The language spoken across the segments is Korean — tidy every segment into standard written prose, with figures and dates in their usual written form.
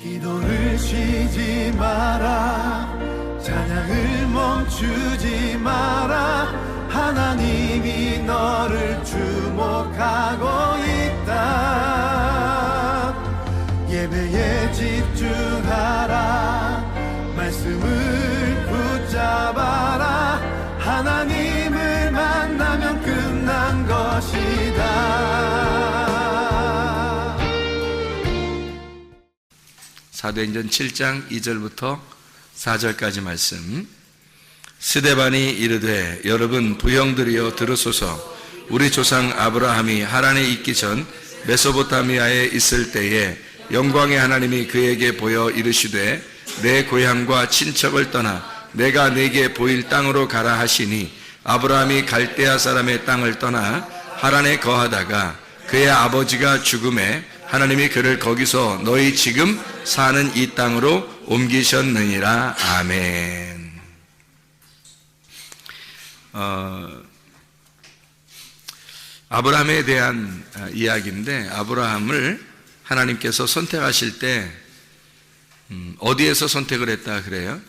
기도를 쉬지 마라. 찬양을 멈추지 마라. 하나님이 너를 주목하고 있다. 예배에 집중하라. 말씀을 붙잡아라. 하나님을 만나면 끝난 것이다. 사도행전 7장 2절부터 4절까지 말씀. 스데반이 이르되 여러분 부형들이여 들으소서. 우리 조상 아브라함이 하란에 있기 전 메소포타미아에 있을 때에 영광의 하나님이 그에게 보여 이르시되 내 고향과 친척을 떠나 내가 네게 보일 땅으로 가라 하시니 아브라함이 갈대아 사람의 땅을 떠나 하란에 거하다가 그의 아버지가 죽음에 하나님이 그를 거기서 너희 지금 사는 이 땅으로 옮기셨느니라. 아멘. 아브라함에 대한 이야기인데, 아브라함을 하나님께서 선택하실 때 어디에서 선택을 했다 그래요?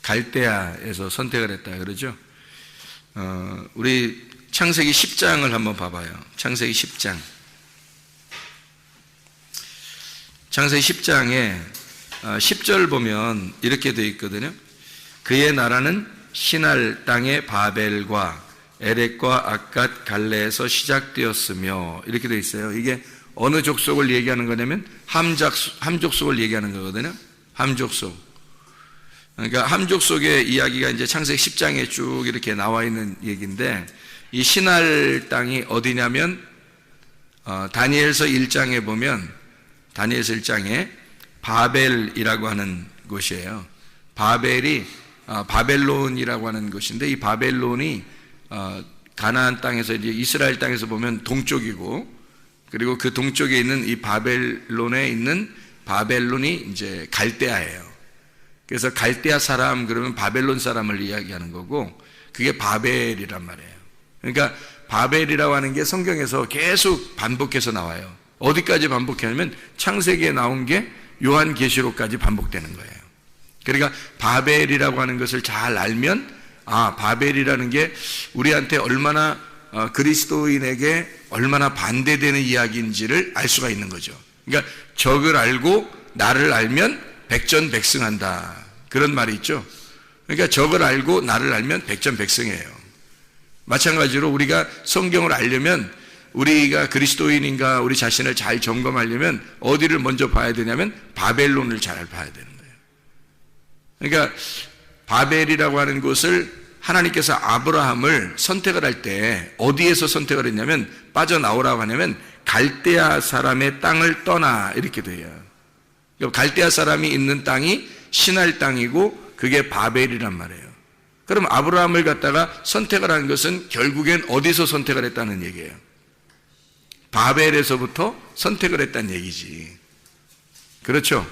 갈대아에서 선택을 했다 그러죠. 우리 창세기 10장을 한번 봐봐요. 창세기 10장. 창세기 10장에 10절 보면 이렇게 되어 있거든요. 그의 나라는 시날 땅의 바벨과 에렉과 아갓 갈레에서 시작되었으며, 이렇게 되어 있어요. 이게 어느 족속을 얘기하는 거냐면 함족속을 얘기하는 거거든요. 함족속. 그러니까 함족속의 이야기가 이제 창세기 10장에 쭉 이렇게 나와 있는 얘기인데, 이 시날 땅이 어디냐면 다니엘서 1장에 보면, 다니엘서 1장에 바벨이라고 하는 곳이에요. 바벨이 바벨론이라고 하는 곳인데, 이 바벨론이 가나안 땅에서 이제 이스라엘 땅에서 보면 동쪽이고, 그리고 그 동쪽에 있는 이 바벨론에 있는 바벨론이 이제 갈대아예요. 그래서 갈대아 사람 그러면 바벨론 사람을 이야기하는 거고, 그게 바벨이란 말이에요. 그러니까 바벨이라고 하는 게 성경에서 계속 반복해서 나와요. 어디까지 반복하냐면 창세기에 나온 게 요한계시록까지 반복되는 거예요. 그러니까 바벨이라고 하는 것을 잘 알면, 바벨이라는 게 우리한테 얼마나 그리스도인에게 얼마나 반대되는 이야기인지를 알 수가 있는 거죠. 그러니까 적을 알고 나를 알면 백전백승한다, 그런 말이 있죠. 그러니까 적을 알고 나를 알면 백전백승이에요. 마찬가지로 우리가 성경을 알려면, 우리가 그리스도인인가 우리 자신을 잘 점검하려면 어디를 먼저 봐야 되냐면 바벨론을 잘 봐야 되는 거예요. 그러니까 바벨이라고 하는 곳을 하나님께서 아브라함을 선택을 할 때 어디에서 선택을 했냐면, 빠져나오라고 하냐면 갈대아 사람의 땅을 떠나, 이렇게 돼요. 갈대아 사람이 있는 땅이 시날 땅이고 그게 바벨이란 말이에요. 그럼 아브라함을 갖다가 선택을 한 것은 결국엔 어디서 선택을 했다는 얘기예요? 바벨에서부터 선택을 했다는 얘기지. 그렇죠?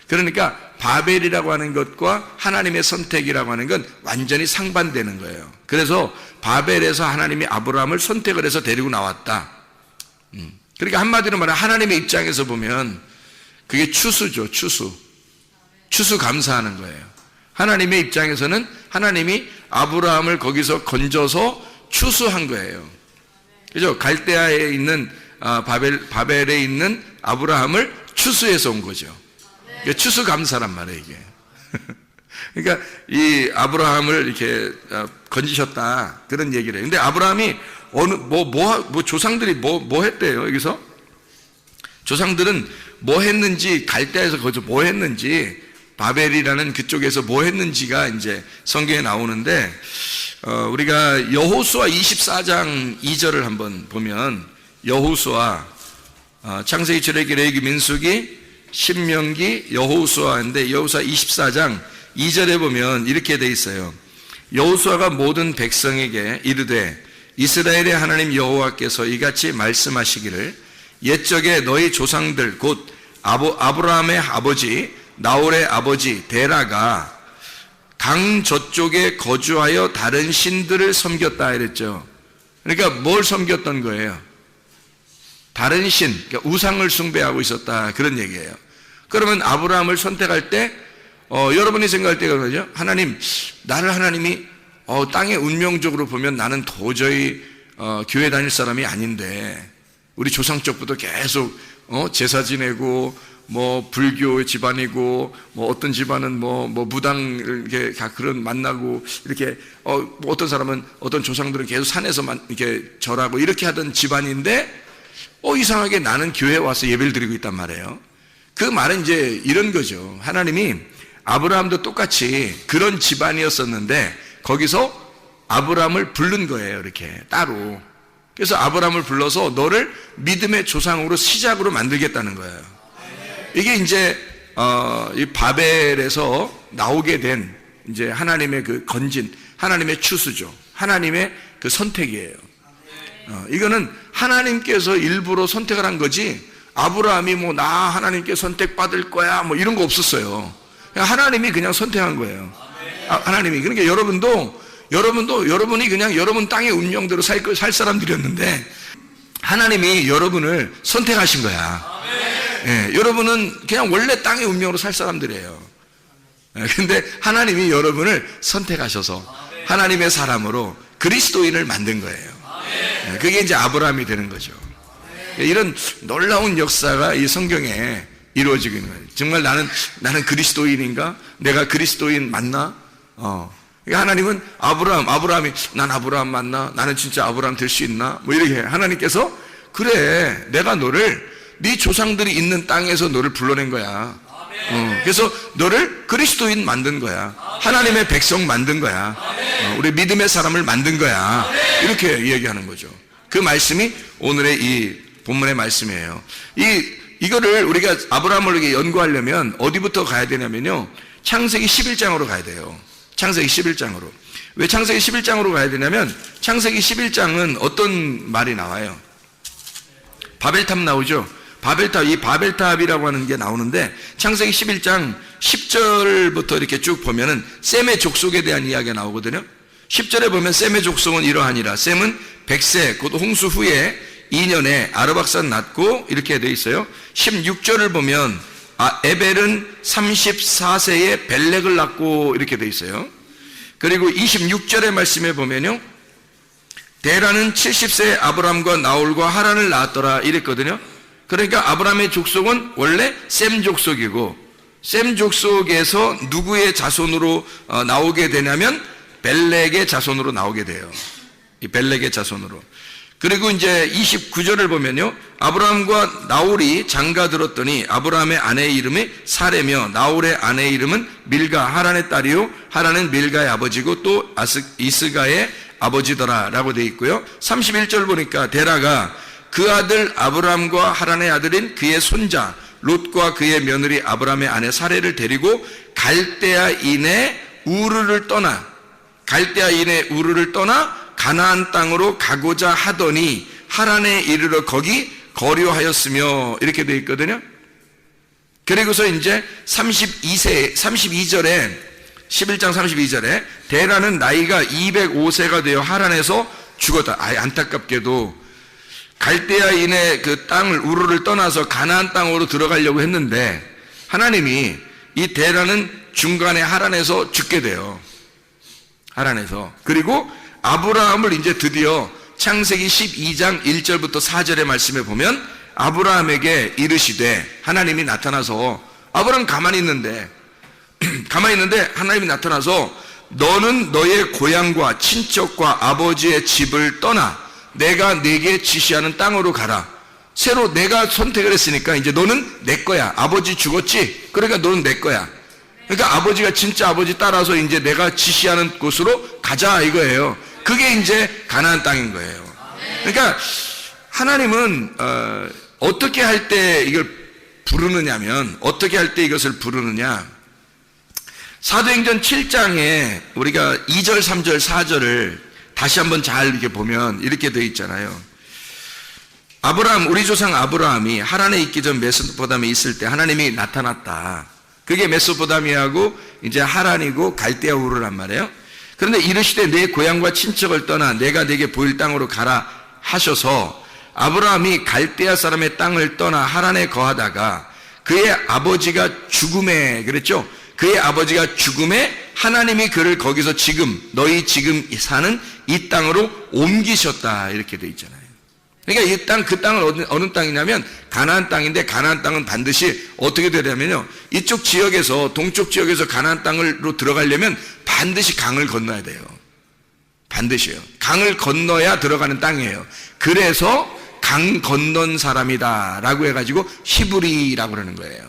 그러니까 바벨이라고 하는 것과 하나님의 선택이라고 하는 건 완전히 상반되는 거예요. 그래서 바벨에서 하나님이 아브라함을 선택을 해서 데리고 나왔다. 그러니까 한마디로 말하면 하나님의 입장에서 보면 그게 추수죠. 추수 감사하는 거예요. 하나님의 입장에서는 하나님이 아브라함을 거기서 건져서 추수한 거예요. 그죠? 갈대아에 있는 바벨에 있는 아브라함을 추수해서 온 거죠. 추수 감사란 말이에요, 이게. 그러니까 이 아브라함을 이렇게 건지셨다, 그런 얘기를 해요. 근데 아브라함이 조상들이 뭐 했대요, 여기서? 조상들은 뭐 했는지, 갈대아에서 거기서 뭐 했는지, 바벨이라는 그쪽에서 뭐 했는지가 이제 성경에 나오는데, 우리가 여호수아 24장 2절을 한번 보면, 여호수아, 창세기, 출애굽기, 레위기, 민수기, 신명기, 여호수아인데, 여호수아 24장 2절에 보면 이렇게 돼 있어요. 여호수아가 모든 백성에게 이르되 이스라엘의 하나님 여호와께서 이같이 말씀하시기를 옛적에 너희 조상들 곧 아브라함의 아버지 나홀의 아버지 데라가 강 저쪽에 거주하여 다른 신들을 섬겼다 이랬죠. 그러니까 뭘 섬겼던 거예요? 다른 신, 그러니까 우상을 숭배하고 있었다, 그런 얘기예요. 그러면 아브라함을 선택할 때 여러분이 생각할 때가 그러죠. 하나님이 땅의 운명적으로 보면 나는 도저히 교회 다닐 사람이 아닌데 우리 조상 쪽부터 계속 제사 지내고 뭐 불교 집안이고 뭐 어떤 집안은 뭐 무당 이렇게 그런 만나고 이렇게 뭐 어떤 사람은 어떤 조상들은 계속 산에서 이렇게 절하고 이렇게 하던 집안인데 이상하게 나는 교회에 와서 예배를 드리고 있단 말이에요. 그 말은 이제 이런 거죠. 하나님이 아브라함도 똑같이 그런 집안이었었는데 거기서 아브라함을 부른 거예요. 이렇게 따로. 그래서 아브라함을 불러서 너를 믿음의 조상으로 시작으로 만들겠다는 거예요. 이게 이제 이 바벨에서 나오게 된 이제 하나님의 그 건진, 하나님의 추수죠. 하나님의 그 선택이에요. 이거는 하나님께서 일부러 선택을 한 거지. 아브라함이 뭐 나 하나님께 선택받을 거야 뭐 이런 거 없었어요. 그냥 하나님이 그냥 선택한 거예요. 하나님이. 그러니까 여러분이 그냥 여러분 땅의 운명대로 살 사람들이었는데 하나님이 여러분을 선택하신 거야. 예, 여러분은 그냥 원래 땅의 운명으로 살 사람들이에요. 근데 하나님이 여러분을 선택하셔서 하나님의 사람으로 그리스도인을 만든 거예요. 그게 이제 아브라함이 되는 거죠. 이런 놀라운 역사가 이 성경에 이루어지고 있는 거예요. 정말 나는 그리스도인인가? 내가 그리스도인 맞나? 그러니까 하나님은 아브라함이 난 아브라함 맞나? 나는 진짜 아브라함 될 수 있나? 뭐 이렇게 하나님께서 그래, 내가 너를 네 조상들이 있는 땅에서 너를 불러낸 거야. 그래서 너를 그리스도인 만든 거야. 하나님의 백성 만든 거야. 우리 믿음의 사람을 만든 거야. 이렇게 이야기하는 거죠. 그 말씀이 오늘의 이 본문의 말씀이에요. 이거를 우리가 아브라함을 이렇게 연구하려면 어디부터 가야 되냐면요. 창세기 11장으로 가야 돼요. 창세기 11장으로. 왜 창세기 11장으로 가야 되냐면 창세기 11장은 어떤 말이 나와요? 바벨탑 나오죠? 이 바벨탑이라고 하는 게 나오는데 창세기 11장 10절부터 이렇게 쭉 보면은 셈의 족속에 대한 이야기가 나오거든요. 10절에 보면 셈의 족속은 이러하니라. 셈은 100세 곧 홍수 후에 2년에 아르박산 낳고 이렇게 되어 있어요. 16절을 보면 에벨은 34세에 벨렉을 낳고 이렇게 되어 있어요. 그리고 26절의 말씀에 보면요. 데라는 70세에 아브람과 나홀과 하란을 낳았더라 이랬거든요. 그러니까 아브라함의 족속은 원래 셈 족속이고 셈 족속에서 누구의 자손으로 나오게 되냐면 벨렉의 자손으로 나오게 돼요. 이 벨렉의 자손으로. 그리고 이제 29절을 보면요. 아브라함과 나홀이 장가 들었더니 아브라함의 아내의 이름이 사레며 나홀의 아내의 이름은 밀가 하란의 딸이요 하란은 밀가의 아버지고 또 이스가의 아버지더라 라고 되어 있고요. 31절 보니까 데라가 그 아들 아브라함과 하란의 아들인 그의 손자 롯과 그의 며느리 아브라함의 아내 사레를 데리고 갈대아인의 우르를 떠나 가나안 땅으로 가고자 하더니 하란에 이르러 거기 거류하였으며 이렇게 되어 있거든요. 그리고서 이제 32절에 11장 32절에 데라는 나이가 205세가 되어 하란에서 죽었다. 안타깝게도 갈대아인의 그 땅을 우르를 떠나서 가나안 땅으로 들어가려고 했는데 하나님이 이 데라는 중간에 하란에서 죽게 돼요. 하란에서. 그리고 아브라함을 이제 드디어 창세기 12장 1절부터 4절의 말씀에 보면 아브라함에게 이르시되 하나님이 나타나서 아브라함 가만히 있는데 하나님이 나타나서 너는 너의 고향과 친척과 아버지의 집을 떠나 내가 네게 지시하는 땅으로 가라. 새로 내가 선택을 했으니까 이제 너는 내 거야. 아버지 죽었지? 그러니까 너는 내 거야. 그러니까 아버지가 진짜 아버지 따라서 이제 내가 지시하는 곳으로 가자 이거예요. 그게 이제 가나안 땅인 거예요. 그러니까 하나님은 어떻게 할 때 이걸 부르느냐면 어떻게 할 때 이것을 부르느냐. 사도행전 7장에 우리가 2절, 3절, 4절을 다시 한번 잘 이렇게 보면 이렇게 되어 있잖아요. 우리 조상 아브라함이 하란에 있기 전 메소포타미아에 있을 때 하나님이 나타났다. 그게 메소포타미아하고 이제 하란이고 갈대아 우르란 말이에요. 그런데 이르시되 내 고향과 친척을 떠나 내가 네게 보일 땅으로 가라 하셔서 아브라함이 갈대아 사람의 땅을 떠나 하란에 거하다가 그의 아버지가 죽음에, 그랬죠? 그의 아버지가 죽음에 하나님이 그를 거기서 지금 너희 지금 사는 이 땅으로 옮기셨다, 이렇게 돼 있잖아요. 그러니까 이 땅, 그 땅은 어느 땅이냐면 가나안 땅인데, 가나안 땅은 반드시 어떻게 되냐면요, 이쪽 지역에서, 동쪽 지역에서 가나안 땅으로 들어가려면 반드시 강을 건너야 돼요. 반드시요. 강을 건너야 들어가는 땅이에요. 그래서 강 건넌 사람이다 라고 해가지고 히브리라고 그러는 거예요.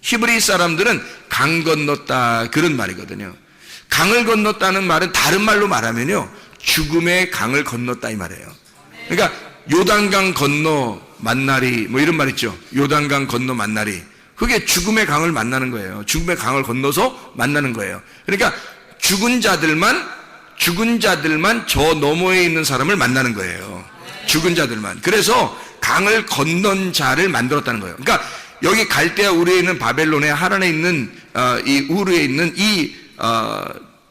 히브리 사람들은 강 건넜다, 그런 말이거든요. 강을 건넜다는 말은 다른 말로 말하면요, 죽음의 강을 건넜다, 이 말이에요. 그러니까 요단강 건너 만나리, 뭐 이런 말 있죠. 요단강 건너 만나리. 그게 죽음의 강을 만나는 거예요. 죽음의 강을 건너서 만나는 거예요. 그러니까 죽은 자들만 저 너머에 있는 사람을 만나는 거예요. 죽은 자들만. 그래서 강을 건넌 자를 만들었다는 거예요. 그러니까 여기 갈대아 우르에 있는 바벨론에 하란에 있는 이 우르에 있는 이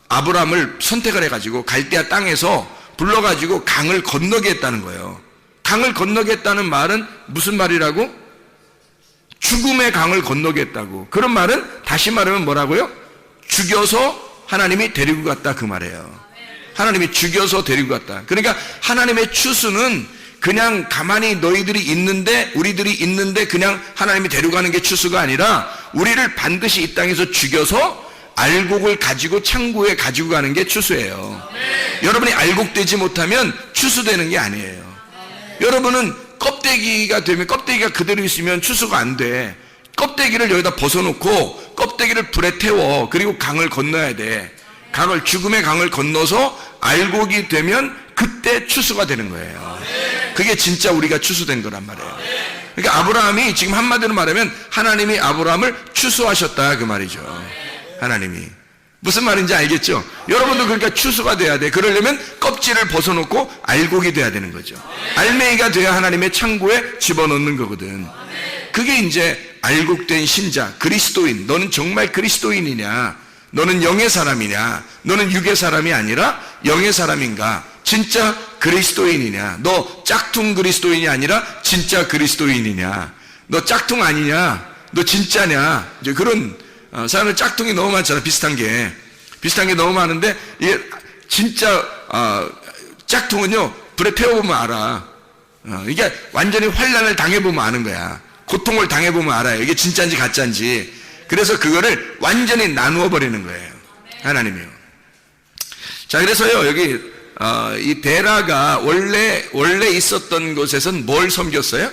아브람을 선택을 해가지고 갈대아 땅에서 불러가지고 강을 건너게 했다는 거예요. 강을 건너게 했다는 말은 무슨 말이라고? 죽음의 강을 건너게 했다고. 그런 말은 다시 말하면 뭐라고요? 죽여서 하나님이 데리고 갔다, 그 말이에요. 하나님이 죽여서 데리고 갔다. 그러니까 하나님의 추수는 그냥 가만히 너희들이 있는데, 우리들이 있는데 그냥 하나님이 데려가는 게 추수가 아니라 우리를 반드시 이 땅에서 죽여서 알곡을 가지고 창고에 가지고 가는 게 추수예요. 여러분이 알곡되지 못하면 추수되는 게 아니에요. 여러분은 껍데기가 되면, 껍데기가 그대로 있으면 추수가 안 돼. 껍데기를 여기다 벗어놓고 껍데기를 불에 태워. 그리고 강을 건너야 돼. 죽음의 강을 건너서 알곡이 되면 그때 추수가 되는 거예요. 그게 진짜 우리가 추수된 거란 말이에요. 그러니까 아브라함이 지금 한마디로 말하면 하나님이 아브라함을 추수하셨다, 그 말이죠. 하나님이. 무슨 말인지 알겠죠? 여러분도 그러니까 추수가 돼야 돼. 그러려면 껍질을 벗어놓고 알곡이 돼야 되는 거죠. 알맹이가 돼야 하나님의 창고에 집어넣는 거거든. 그게 이제 알곡된 신자, 그리스도인. 너는 정말 그리스도인이냐? 너는 영의 사람이냐? 너는 육의 사람이 아니라 영의 사람인가? 진짜 그리스도인이냐? 너 짝퉁 그리스도인이 아니라 진짜 그리스도인이냐? 너 짝퉁 아니냐? 너 진짜냐? 이제 그런 사람들 짝퉁이 너무 많잖아. 비슷한 게 너무 많은데, 이게 진짜 짝퉁은요, 불에 태워보면 알아. 이게 완전히 환난을 당해보면 아는 거야. 고통을 당해보면 알아요. 이게 진짜인지 가짜인지. 그래서 그거를 완전히 나누어 버리는 거예요, 하나님이요. 자, 그래서요, 여기 이 데라가 원래 있었던 곳에선 뭘 섬겼어요?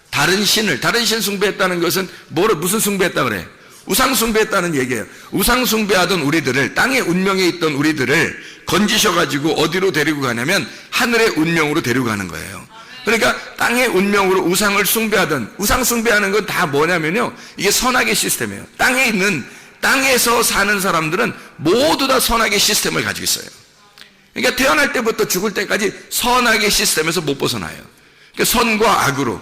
다른 신 숭배했다는 것은 무슨 숭배했다 그래? 우상 숭배했다는 얘기예요. 우상 숭배하던 우리들을, 땅의 운명에 있던 우리들을 건지셔가지고 어디로 데리고 가냐면 하늘의 운명으로 데리고 가는 거예요. 그러니까 땅의 운명으로 우상을 숭배하던, 우상 숭배하는 건 다 뭐냐면요, 이게 선악의 시스템이에요. 땅에서 사는 사람들은 모두 다 선악의 시스템을 가지고 있어요. 그러니까 태어날 때부터 죽을 때까지 선악의 시스템에서 못 벗어나요. 그러니까 선과 악으로,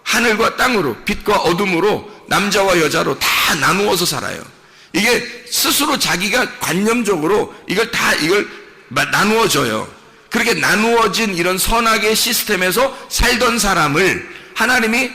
하늘과 땅으로, 빛과 어둠으로, 남자와 여자로 다 나누어서 살아요. 이게 스스로 자기가 관념적으로 이걸 나누어져요. 그렇게 나누어진 이런 선악의 시스템에서 살던 사람을 하나님이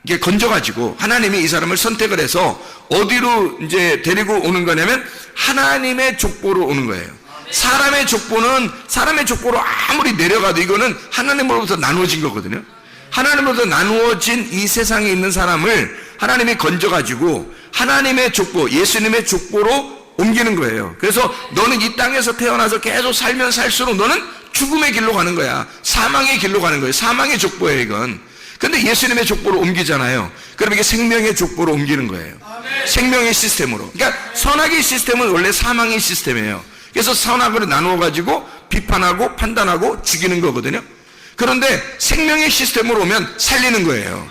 이게 건져가지고, 하나님이 이 사람을 선택을 해서 어디로 이제 데리고 오는 거냐면 하나님의 족보로 오는 거예요. 사람의 족보로 아무리 내려가도 이거는 하나님으로부터 나누어진 거거든요. 하나님으로부터 나누어진 이 세상에 있는 사람을 하나님이 건져가지고 하나님의 족보, 예수님의 족보로 옮기는 거예요. 그래서 너는 이 땅에서 태어나서 계속 살면 살수록 너는 죽음의 길로 가는 거야. 사망의 길로 가는 거예요. 사망의 족보예요, 이건. 근데 예수님의 족보로 옮기잖아요. 그럼 이게 생명의 족보로 옮기는 거예요. 생명의 시스템으로. 그러니까 선악의 시스템은 원래 사망의 시스템이에요. 그래서 선악으로 나누어가지고 비판하고 판단하고 죽이는 거거든요. 그런데 생명의 시스템으로 오면 살리는 거예요.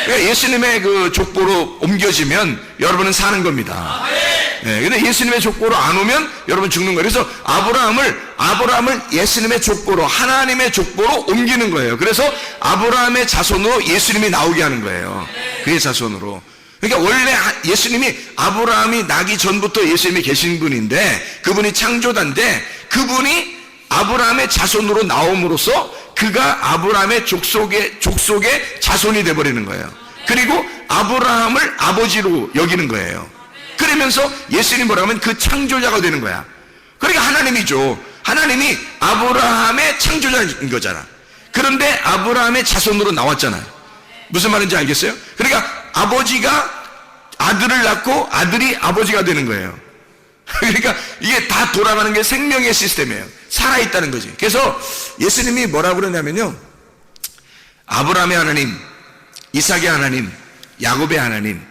그러니까 예수님의 그 족보로 옮겨지면 여러분은 사는 겁니다. 근데 예수님의 족보로 안 오면 여러분 죽는 거예요. 그래서 아브라함을 예수님의 족보로, 하나님의 족보로 옮기는 거예요. 그래서 아브라함의 자손으로 예수님이 나오게 하는 거예요. 그의 자손으로. 그러니까 원래 예수님이, 아브라함이 나기 전부터 예수님이 계신 분인데, 그분이 창조자인데, 그분이 아브라함의 자손으로 나옴으로써 그가 아브라함의 족속의 자손이 되어버리는 거예요. 그리고 아브라함을 아버지로 여기는 거예요. 그러면서 예수님이 뭐라 하면 그 창조자가 되는 거야. 그러니까 하나님이죠. 하나님이 아브라함의 창조자인 거잖아. 그런데 아브라함의 자손으로 나왔잖아요. 무슨 말인지 알겠어요? 그러니까 아버지가 아들을 낳고 아들이 아버지가 되는 거예요. 그러니까 이게 다 돌아가는 게 생명의 시스템이에요. 살아있다는 거지. 그래서 예수님이 뭐라고 그러냐면요, 아브라함의 하나님, 이삭의 하나님, 야곱의 하나님.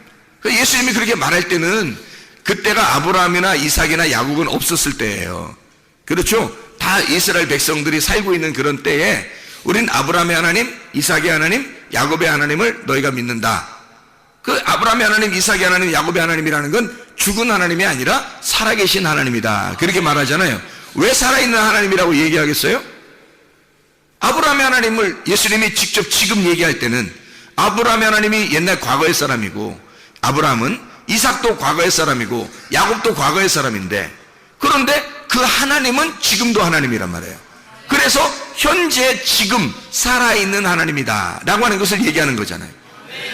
예수님이 그렇게 말할 때는 그때가 아브라함이나 이삭이나 야곱은 없었을 때예요. 그렇죠? 다 이스라엘 백성들이 살고 있는 그런 때에 우린 아브라함의 하나님, 이삭의 하나님, 야곱의 하나님을 너희가 믿는다. 그 아브라함의 하나님, 이삭의 하나님, 야곱의 하나님이라는 건 죽은 하나님이 아니라 살아계신 하나님이다. 그렇게 말하잖아요. 왜 살아있는 하나님이라고 얘기하겠어요? 아브라함의 하나님을 예수님이 직접 지금 얘기할 때는 아브라함의 하나님이 옛날 과거의 사람이고, 아브라함은 이삭도 과거의 사람이고 야곱도 과거의 사람인데, 그런데 그 하나님은 지금도 하나님이란 말이에요. 그래서 현재 지금 살아있는 하나님이다 라고 하는 것을 얘기하는 거잖아요.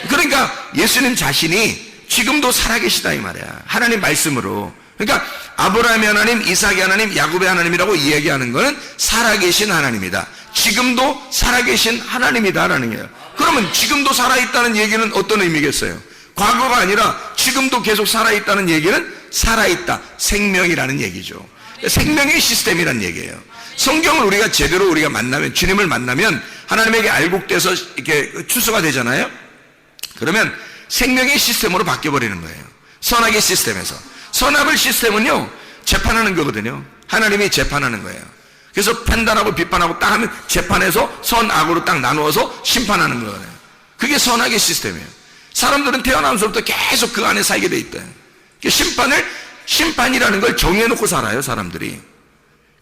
그러니까 예수님 자신이 지금도 살아계시다 이 말이야. 하나님 말씀으로. 그러니까 아브라함의 하나님, 이삭의 하나님, 야곱의 하나님이라고 이야기하는 것은 살아계신 하나님이다, 지금도 살아계신 하나님이다라는 거예요. 그러면 지금도 살아있다는 얘기는 어떤 의미겠어요? 과거가 아니라 지금도 계속 살아있다는 얘기는 살아있다, 생명이라는 얘기죠. 생명의 시스템이라는 얘기예요. 성경을 우리가 제대로 우리가 만나면, 주님을 만나면 하나님에게 알곡돼서 이렇게 추수가 되잖아요. 그러면 생명의 시스템으로 바뀌어버리는 거예요. 선악의 시스템에서. 선악의 시스템은요, 재판하는 거거든요. 하나님이 재판하는 거예요. 그래서 판단하고 비판하고 딱 하면 재판해서 선악으로 딱 나누어서 심판하는 거예요. 그게 선악의 시스템이에요. 사람들은 태어나면서부터 계속 그 안에 살게 돼 있대요. 심판이라는 걸 정해놓고 살아요, 사람들이.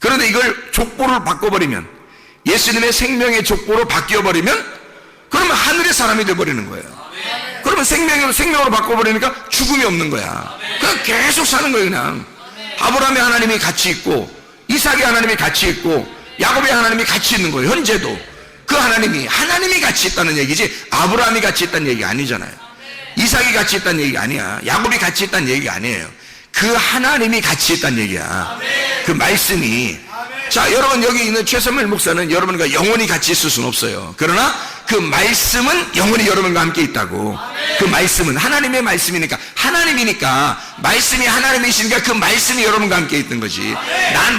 그런데 이걸 족보를 바꿔버리면, 예수님의 생명의 족보로 바뀌어버리면, 그러면 하늘의 사람이 돼버리는 거예요. 그러면 생명으로 바꿔버리니까 죽음이 없는 거야. 그냥 계속 사는 거예요, 그냥. 아브라함의 하나님이 같이 있고, 이삭의 하나님이 같이 있고, 야곱의 하나님이 같이 있는 거예요, 현재도. 그 하나님이 같이 있다는 얘기지, 아브라함이 같이 있다는 얘기가 아니잖아요. 이삭이 같이 있다는 얘기가 아니야. 야곱이 같이 있다는 얘기가 아니에요. 그 하나님이 같이 있다는 얘기야. 그 말씀이. 자, 여러분 여기 있는 최선물 목사는 여러분과 영원히 같이 있을 수는 없어요. 그러나 그 말씀은 영원히 여러분과 함께 있다고. 그 말씀은 하나님의 말씀이니까, 하나님이니까, 말씀이 하나님이시니까 그 말씀이 여러분과 함께 있는 거지.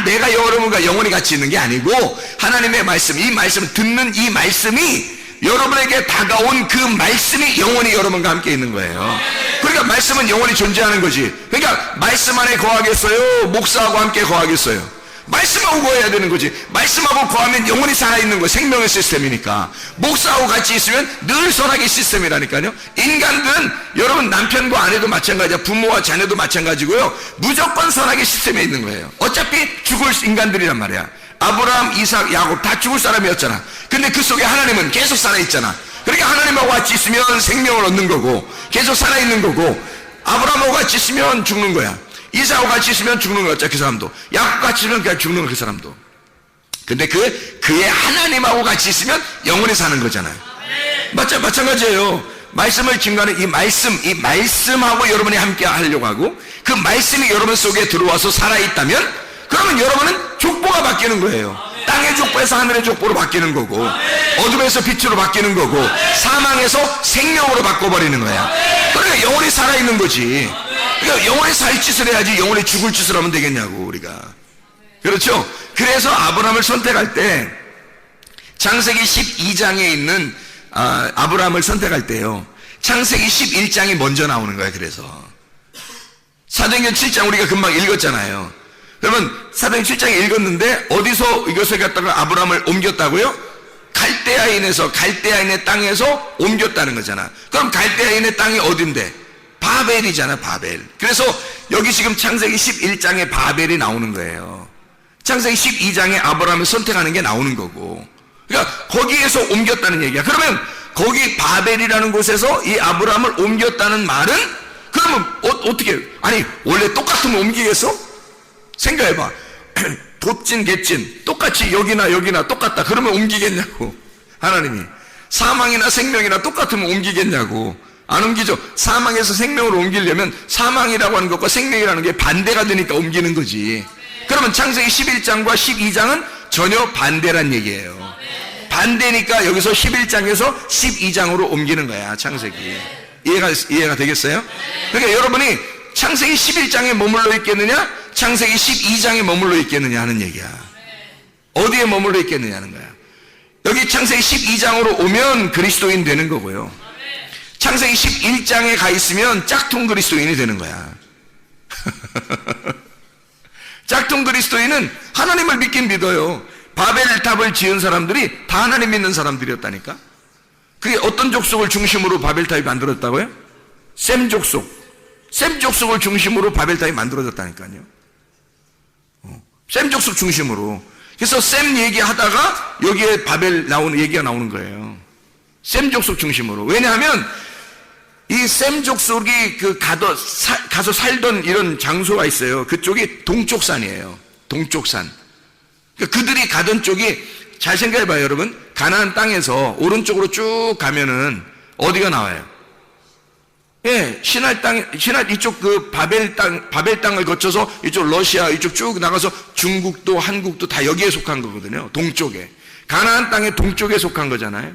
내가 여러분과 영원히 같이 있는 게 아니고, 하나님의 말씀, 이 말씀 듣는 이 말씀이 여러분에게 다가온 그 말씀이 영원히 여러분과 함께 있는 거예요. 그러니까 말씀은 영원히 존재하는 거지. 그러니까 말씀 안에 거하겠어요? 목사하고 함께 거하겠어요? 말씀하고 거해야 되는 거지. 말씀하고 거하면 영원히 살아있는 거예요. 생명의 시스템이니까. 목사하고 같이 있으면 늘 선악의 시스템이라니까요. 인간들은 여러분 남편과 아내도 마찬가지야. 부모와 자녀도 마찬가지고요. 무조건 선악의 시스템에 있는 거예요. 어차피 죽을 인간들이란 말이야. 아브라함, 이삭, 야곱 다 죽을 사람이었잖아. 근데 그 속에 하나님은 계속 살아있잖아. 그러니까 하나님하고 같이 있으면 생명을 얻는 거고, 계속 살아있는 거고, 아브라함하고 같이 있으면 죽는 거야. 이삭하고 같이 있으면 죽는 거야, 그 사람도. 야곱 같이 있으면 그냥 죽는 거야, 그 사람도. 근데 그의 하나님하고 같이 있으면 영원히 사는 거잖아요. 마찬가지예요. 말씀을 증거하는 이 말씀하고 여러분이 함께 하려고 하고, 그 말씀이 여러분 속에 들어와서 살아있다면, 그러면 여러분은 족보가 바뀌는 거예요. 땅의 족보에서 하늘의 족보로 바뀌는 거고, 어둠에서 빛으로 바뀌는 거고, 사망에서 생명으로 바꿔버리는 거야. 그러니까 영원히 살아있는 거지. 그러니까 영원히 살 짓을 해야지 영원히 죽을 짓을 하면 되겠냐고, 우리가. 그렇죠? 그래서 아브라함을 선택할 때, 창세기 12장에 있는 아브라함을 선택할 때요, 창세기 11장이 먼저 나오는 거야. 그래서 사도행전 7장 우리가 금방 읽었잖아요. 그러면 사도행전 7장에 읽었는데 어디서 이것을 갖다가 아브라함을 옮겼다고요? 갈대아인의 땅에서 옮겼다는 거잖아. 그럼 갈대아인의 땅이 어딘데? 바벨이잖아, 바벨. 그래서 여기 지금 창세기 11장에 바벨이 나오는 거예요. 창세기 12장에 아브라함을 선택하는 게 나오는 거고. 그러니까 거기에서 옮겼다는 얘기야. 그러면 거기 바벨이라는 곳에서 이 아브라함을 옮겼다는 말은, 그러면 어떻게, 아니 원래 똑같으면 옮기겠어? 생각해봐. 돛진 갯진 똑같이 여기나 똑같다. 그러면 옮기겠냐고. 하나님이 사망이나 생명이나 똑같으면 옮기겠냐고. 안 옮기죠. 사망에서 생명으로 옮기려면 사망이라고 하는 것과 생명이라는 게 반대가 되니까 옮기는 거지. 그러면 창세기 11장과 12장은 전혀 반대란 얘기예요. 반대니까 여기서 11장에서 12장으로 옮기는 거야, 창세기. 이해가 되겠어요? 그러니까 여러분이 창세기 11장에 머물러 있겠느냐, 창세기 12장에 머물러 있겠느냐 하는 얘기야. 어디에 머물러 있겠느냐 하는 거야. 여기 창세기 12장으로 오면 그리스도인 되는 거고요. 창세기 11장에 가 있으면 짝퉁 그리스도인이 되는 거야. 짝퉁 그리스도인은 하나님을 믿긴 믿어요. 바벨탑을 지은 사람들이 다 하나님 믿는 사람들이었다니까. 그게 어떤 족속을 중심으로 바벨탑이 만들어졌다고요? 셈 족속. 셈 족속을 중심으로 바벨탑이 만들어졌다니까요. 셈 족속 중심으로. 그래서 셈 얘기하다가 여기에 바벨 나오는 얘기가 나오는 거예요. 셈 족속 중심으로. 왜냐하면 이 셈 족속이 가서 살던 이런 장소가 있어요. 그쪽이 동쪽산이에요. 동쪽산. 그러니까 그들이 가던 쪽이, 잘 생각해봐요, 여러분. 가나안 땅에서 오른쪽으로 쭉 가면은 어디가 나와요? 예, 신할 이쪽 바벨 땅을 거쳐서 이쪽 러시아, 이쪽 쭉 나가서 중국도, 한국도 다 여기에 속한 거거든요. 동쪽에. 가나안 땅의 동쪽에 속한 거잖아요.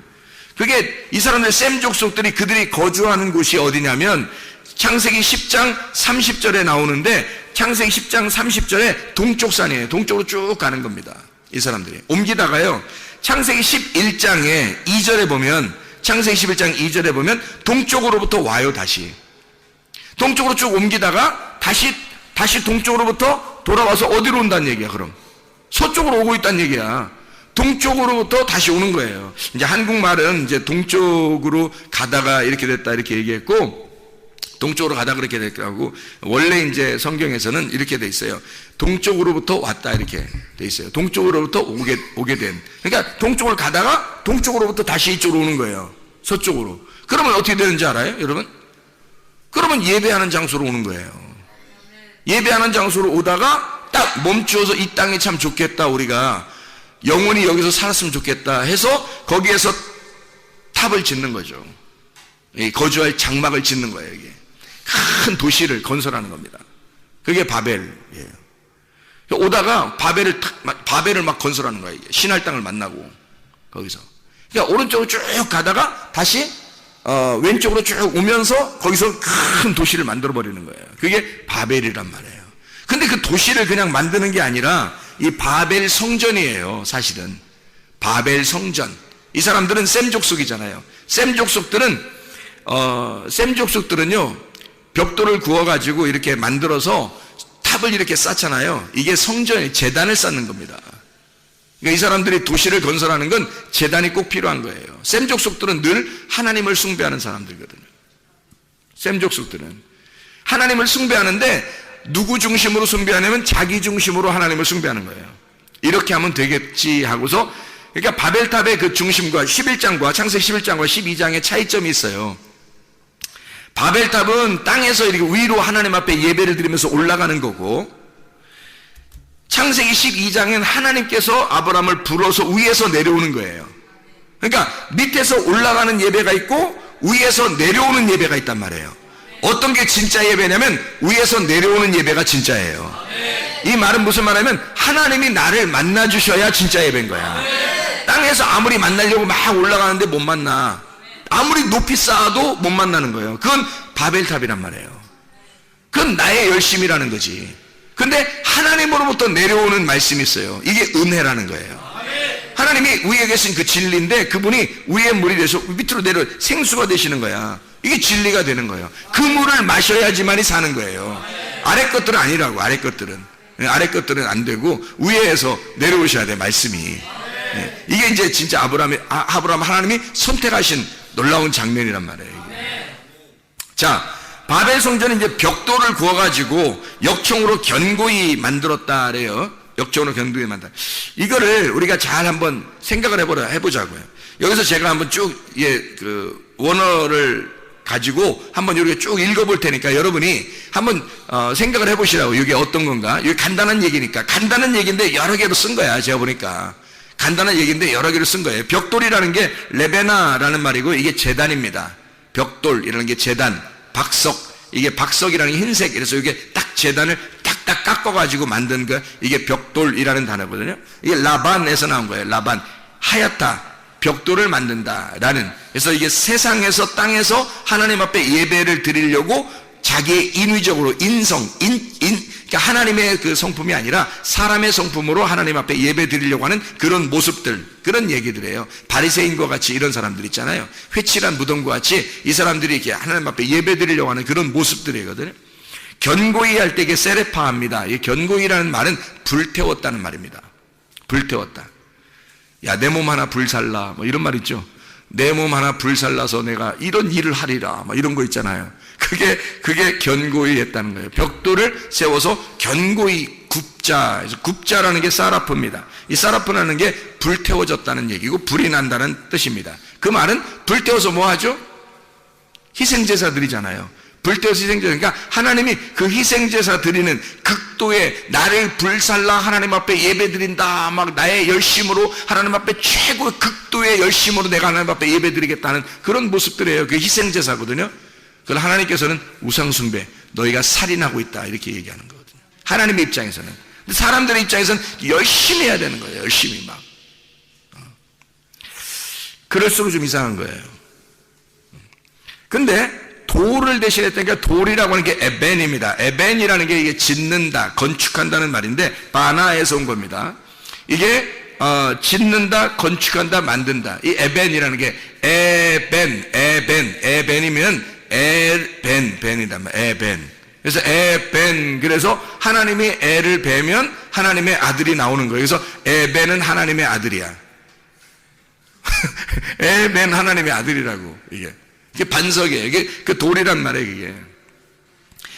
그게 이 사람들 셈 족속들이 그들이 거주하는 곳이 어디냐면 창세기 10장 30절에 나오는데, 창세기 10장 30절에 동쪽산이에요. 동쪽으로 쭉 가는 겁니다. 이 사람들이. 옮기다가요, 창세기 11장에 2절에 보면, 창세기 11장 2절에 보면 동쪽으로부터 와요. 다시 동쪽으로 쭉 옮기다가 다시 동쪽으로부터 돌아와서 어디로 온다는 얘기야. 그럼 서쪽으로 오고 있다는 얘기야. 동쪽으로부터 다시 오는 거예요. 이제 한국말은 이제 동쪽으로 가다가 이렇게 됐다 이렇게 얘기했고, 동쪽으로 가다 그렇게 됐다고, 원래 이제 성경에서는 이렇게 돼 있어요. 동쪽으로부터 왔다 이렇게 돼 있어요. 동쪽으로부터 오게 된. 그러니까 동쪽을 가다가 동쪽으로부터 다시 이쪽으로 오는 거예요. 서쪽으로. 그러면 어떻게 되는지 알아요, 여러분? 그러면 예배하는 장소로 오는 거예요. 예배하는 장소로 오다가 딱 멈추어서 이 땅이 참 좋겠다, 우리가 영원히 여기서 살았으면 좋겠다 해서 거기에서 탑을 짓는 거죠. 거주할 장막을 짓는 거예요. 이게 큰 도시를 건설하는 겁니다. 그게 바벨이에요. 오다가 바벨을 막 건설하는 거예요. 이게 신할 땅을 만나고 거기서. 그러니까 오른쪽으로 쭉 가다가 다시 왼쪽으로 쭉 오면서 거기서 큰 도시를 만들어 버리는 거예요. 그게 바벨이란 말이에요. 근데 그 도시를 그냥 만드는 게 아니라 이 바벨 성전이에요. 사실은 바벨 성전. 이 사람들은 셈 족속이잖아요. 셈 족속들은요 벽돌을 구워가지고 이렇게 만들어서 탑을 이렇게 쌓잖아요. 이게 성전이 제단을 쌓는 겁니다. 그러니까 이 사람들이 도시를 건설하는 건 제단이 꼭 필요한 거예요. 셈 족속들은 늘 하나님을 숭배하는 사람들이거든요. 셈 족속들은 하나님을 숭배하는데 누구 중심으로 숭배하냐면 자기 중심으로 하나님을 숭배하는 거예요. 이렇게 하면 되겠지 하고서, 그러니까 바벨탑의 그 중심과 11장과 창세기 11장과 12장의 차이점이 있어요. 바벨탑은 땅에서 이렇게 위로 하나님 앞에 예배를 드리면서 올라가는 거고, 창세기 12장은 하나님께서 아브라함을 불어서 위에서 내려오는 거예요. 그러니까 밑에서 올라가는 예배가 있고 위에서 내려오는 예배가 있단 말이에요. 어떤 게 진짜 예배냐면 위에서 내려오는 예배가 진짜예요. 이 말은 무슨 말이냐면 하나님이 나를 만나 주셔야 진짜 예배인 거야. 땅에서 아무리 만나려고 막 올라가는데 못 만나, 아무리 높이 쌓아도 못 만나는 거예요. 그건 바벨탑이란 말이에요. 그건 나의 열심이라는 거지. 근데 하나님으로부터 내려오는 말씀이 있어요. 이게 은혜라는 거예요. 하나님이 위에 계신 그 진리인데 그분이 위에 물이 돼서 밑으로 내려 생수가 되시는 거야. 이게 진리가 되는 거예요. 그 물을 마셔야지만이 사는 거예요. 아래 것들은 아니라고. 아래 것들은 안 되고 위에서 내려오셔야 돼, 말씀이. 네. 이게 이제 진짜 아브라함 하나님이 선택하신 놀라운 장면이란 말이에요. 자, 바벨 성전은 이제 벽돌을 구워가지고 역청으로 견고히 만들었다래요. 역청으로 견고히 만들었다. 이거를 우리가 잘 한번 생각을 해보자고요. 여기서 제가 한번 쭉 원어를 가지고 한번 이렇게 쭉 읽어볼 테니까 여러분이 한번 생각을 해보시라고. 이게 어떤 건가? 이게 간단한 얘기니까. 간단한 얘기인데 여러 개로 쓴 거야. 제가 보니까 간단한 얘기인데 여러 개로 쓴 거예요. 벽돌이라는 게 레베나라는 말이고 이게 제단입니다. 벽돌이라는 게 제단, 박석, 이게 박석이라는 게 흰색, 그래서 이게 딱 제단을 딱딱 깎아가지고 만든 거, 이게 벽돌이라는 단어거든요. 이게 라반에서 나온 거예요. 라반. 하얗다. 벽돌을 만든다라는. 그래서 이게 세상에서 땅에서 하나님 앞에 예배를 드리려고 자기의 인위적으로 그러니까 하나님의 그 성품이 아니라 사람의 성품으로 하나님 앞에 예배 드리려고 하는 그런 모습들, 그런 얘기들이에요. 바리새인과 같이 이런 사람들 있잖아요. 회칠한 무덤과 같이 이 사람들이 이렇게 하나님 앞에 예배 드리려고 하는 그런 모습들이거든요. 견고히 할 때 이게 세레파합니다. 이 견고히라는 말은 불태웠다는 말입니다. 불태웠다. 야, 내 몸 하나 불살라, 뭐 이런 말 있죠. 내 몸 하나 불살라서 내가 이런 일을 하리라, 뭐 이런 거 있잖아요. 그게 견고히 했다는 거예요. 벽돌을 세워서 견고히 굽자. 굽자라는 게 사라프입니다. 이 사라프라는 게 불태워졌다는 얘기고 불이 난다는 뜻입니다. 그 말은 불태워서 뭐 하죠? 희생제사 드리잖아요. 불태워서 희생제사. 그러니까 하나님이 그 희생제사 드리는 극도의 나를 불살라 하나님 앞에 예배 드린다, 막 나의 열심으로 하나님 앞에 최고의 극도의 열심으로 내가 하나님 앞에 예배 드리겠다는 그런 모습들이에요. 그게 희생제사거든요. 그걸 하나님께서는 우상숭배, 너희가 살인하고 있다, 이렇게 얘기하는 거거든요. 하나님의 입장에서는. 근데 사람들의 입장에서는 열심히 해야 되는 거예요. 열심히 막. 그럴수록 좀 이상한 거예요. 근데 돌을 대신했다니까 돌이라고 하는 게 에벤입니다. 에벤이라는 게 이게 짓는다, 건축한다는 말인데 바나에서 온 겁니다. 이게 짓는다, 건축한다, 만든다. 이 에벤이라는 게 에벤이면 벤이다. 에벤. 그래서 에벤. 그래서 하나님이 애를 베면 하나님의 아들이 나오는 거예요. 그래서 에벤은 하나님의 아들이야. 에벤 하나님의 아들이라고. 이게 반석이에요. 이게 그 돌이란 말이에요. 이게.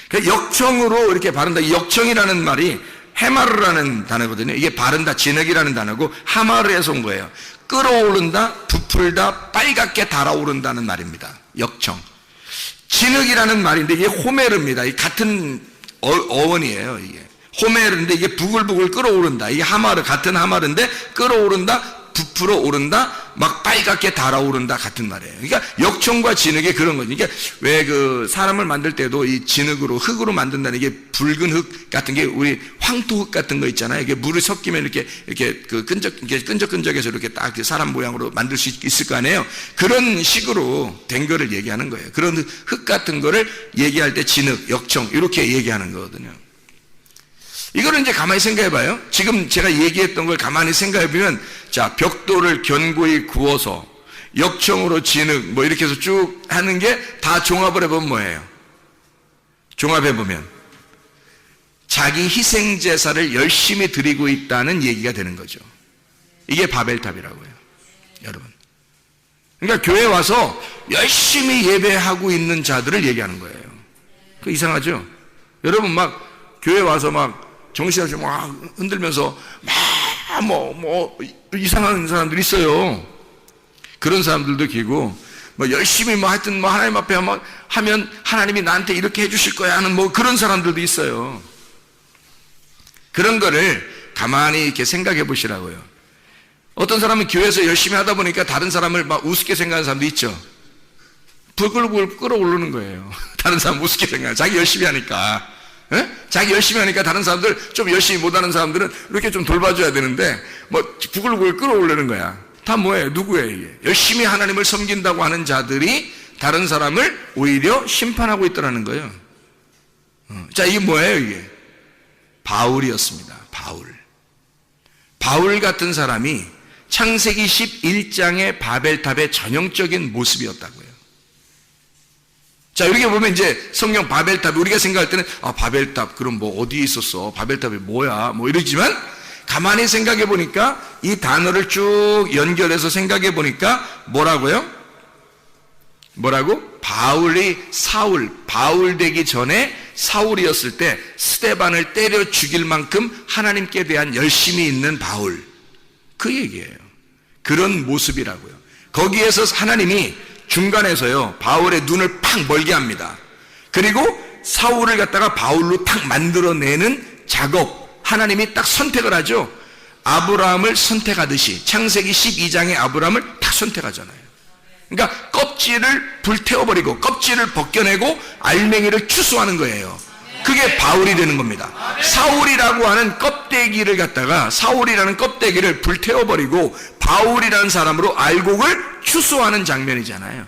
그 역청으로 이렇게 바른다. 이 역청이라는 말이 헤마르라는 단어거든요. 이게 바른다, 진흙이라는 단어고 하마르에서 온 거예요. 끌어오른다, 부풀다, 빨갛게 달아오른다는 말입니다. 역청. 진흙이라는 말인데 이게 호메르입니다. 이 같은 어원이에요. 이게 호메르인데 이게 부글부글 끌어오른다. 이게 하마르, 같은 하마르인데 끌어오른다, 부풀어 오른다, 막 빨갛게 달아오른다, 같은 말이에요. 그러니까 역청과 진흙이 그런 거죠. 그러니까 왜 그 사람을 만들 때도 이 진흙으로, 흙으로 만든다는 게 붉은 흙 같은 게 우리 황토흙 같은 거 있잖아요. 이게 물을 섞이면 이렇게 그 끈적끈적해서 이렇게 딱 사람 모양으로 만들 수 있을 거 아니에요. 그런 식으로 된 거를 얘기하는 거예요. 그런 흙 같은 거를 얘기할 때 진흙, 역청 이렇게 얘기하는 거거든요. 이거를 이제 가만히 생각해 봐요. 지금 제가 얘기했던 걸 가만히 생각해 보면, 자, 벽돌을 견고히 구워서 역청으로 진흙 뭐 이렇게 해서 쭉 하는 게 다 종합을 해보면 뭐예요? 종합해보면 자기 희생제사를 열심히 드리고 있다는 얘기가 되는 거죠. 이게 바벨탑이라고요, 여러분. 그러니까 교회 와서 열심히 예배하고 있는 자들을 얘기하는 거예요. 그 이상하죠? 여러분 막 교회 와서 막 정신없이 막 흔들면서 막 이상한 사람들이 있어요. 그런 사람들도 계고, 뭐 열심히 뭐 하여튼 뭐 하나님 앞에 하면 하나님이 나한테 이렇게 해주실 거야 하는 뭐 그런 사람들도 있어요. 그런 거를 가만히 이렇게 생각해 보시라고요. 어떤 사람은 교회에서 열심히 하다 보니까 다른 사람을 막 우습게 생각하는 사람도 있죠. 부글부글 끌어오르는 거예요. 다른 사람 우습게 생각해. 자기 열심히 하니까. 에? 자기 열심히 하니까 다른 사람들, 좀 열심히 못하는 사람들은 이렇게 좀 돌봐줘야 되는데 뭐 부글부글 끌어오르는 거야. 다 뭐예요? 누구예요 이게? 열심히 하나님을 섬긴다고 하는 자들이 다른 사람을 오히려 심판하고 있더라는 거예요. 자, 이게 뭐예요 이게? 바울이었습니다. 바울 같은 사람이 창세기 11장의 바벨탑의 전형적인 모습이었다고요. 자, 이렇게 보면 이제 성경 바벨탑, 우리가 생각할 때는 바벨탑 그럼 뭐 어디에 있었어? 바벨탑이 뭐야? 뭐 이러지만 가만히 생각해 보니까 이 단어를 쭉 연결해서 생각해 보니까 뭐라고요? 바울 되기 전에 사울이었을 때 스데반을 때려 죽일 만큼 하나님께 대한 열심이 있는 바울, 그 얘기예요. 그런 모습이라고요. 거기에서 하나님이 중간에서요 바울의 눈을 팍 멀게 합니다. 그리고 사울을 갖다가 바울로 탁 만들어내는 작업, 하나님이 딱 선택을 하죠. 아브라함을 선택하듯이 창세기 12장의 아브라함을 딱 선택하잖아요. 그러니까 껍질을 불태워버리고 껍질을 벗겨내고 알맹이를 추수하는 거예요. 그게 바울이 되는 겁니다. 사울이라고 하는 껍데기를 갖다가 사울이라는 껍데기를 불태워버리고 바울이라는 사람으로 알곡을 추수하는 장면이잖아요.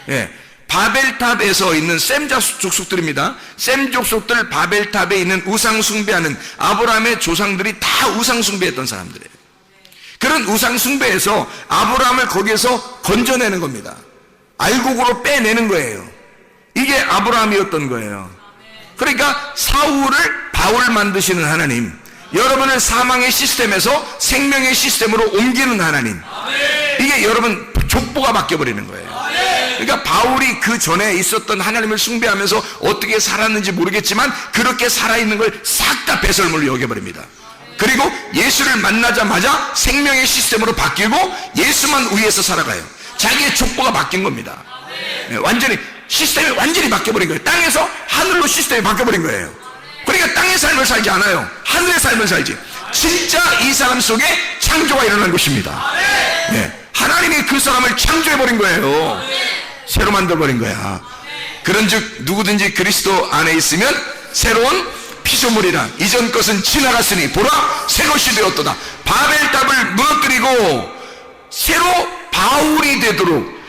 예. 바벨탑에서 있는 셈 족속들입니다. 셈 족속들 바벨탑에 있는 우상 숭배하는 아브라함의 조상들이 다 우상 숭배했던 사람들이에요. 그런 우상 숭배에서 아브라함을 거기에서 건져내는 겁니다. 알곡으로 빼내는 거예요. 이게 아브라함이었던 거예요. 그러니까 사울을 바울 만드시는 하나님, 여러분을 사망의 시스템에서 생명의 시스템으로 옮기는 하나님, 이게 여러분 족보가 바뀌어버리는 거예요. 그러니까 바울이 그 전에 있었던 하나님을 숭배하면서 어떻게 살았는지 모르겠지만 그렇게 살아있는 걸 싹 다 배설물로 여겨버립니다. 그리고 예수를 만나자마자 생명의 시스템으로 바뀌고 예수만 위에서 살아가요. 자기의 족보가 바뀐 겁니다. 완전히 시스템이 완전히 바뀌어버린 거예요. 땅에서 하늘로 시스템이 바뀌어버린 거예요. 그러니까 땅의 삶을 살지 않아요. 하늘의 삶을 살지. 진짜 이 사람 속에 창조가 일어난 것입니다. 네. 하나님이 그 사람을 창조해버린 거예요. 새로 만들어버린 거야. 그런즉 누구든지 그리스도 안에 있으면 새로운 피조물이라. 이전 것은 지나갔으니 보라 새 것이 되었도다. 바벨탑을 무너뜨리고 새로 바울이 되도록